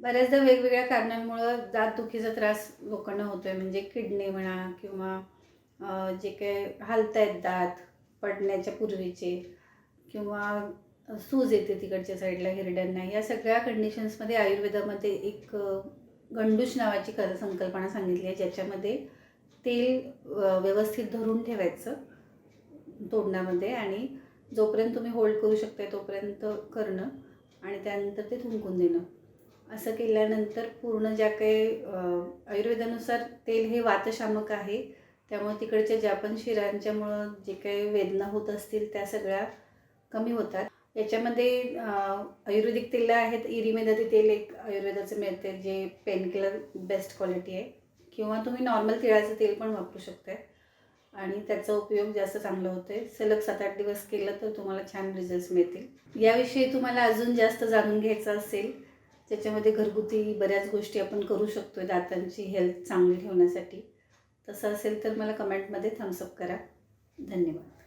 बऱ्याचदा वेगवेगळ्या कारणांमुळं दातदुखीचा त्रास लोकांना होतो आहे. म्हणजे किडनी म्हणा किंवा जे काही हालतायत दात पडण्याच्या पूर्वीचे किंवा सूज येते तिकडच्या साईडला हिरड्यांना, या सगळ्या कंडिशन्समध्ये आयुर्वेदामध्ये एक गंडूश नावाची संकल्पना सांगितली आहे, ज्याच्यामध्ये तेल व्यवस्थित धरून ठेवायचं तोंडामध्ये आणि जोपर्यंत तुम्ही होल्ड करू शकता तोपर्यंत करणं आणि त्यानंतर ते थुंकून देणं. असं केल्यानंतर पूर्ण ज्या काही आयुर्वेदानुसार तेल हे वातशामक आहे, त्यामुळे तिकडच्या ज्या पण शिरांच्यामुळं जे काही वेदना होत असतील त्या सगळ्या कमी होतात. याच्यामध्ये आयुर्वेदिक तेल आहेत. इरिमेदाती तेल एक आयुर्वेदाचं मिळते, जे पेनकिलर बेस्ट क्वालिटी आहे, किंवा तुम्ही नॉर्मल तिळाचं तेल पण वापरू शकता आणि त्याचा उपयोग जास्त चांगला होतो आहे. सलग 7-8 दिवस केलं तर तुम्हाला छान रिझल्ट्स मिळतील. याविषयी तुम्हाला अजून जास्त जाणून घ्यायचं असेल, त्याच्यामध्ये घरगुती बऱ्याच गोष्टी आपण करू शकतो आहे दातांची हेल्थ चांगली ठेवण्यासाठी, तसं असेल तर मला कमेंटमध्ये थम्सअप करा. धन्यवाद.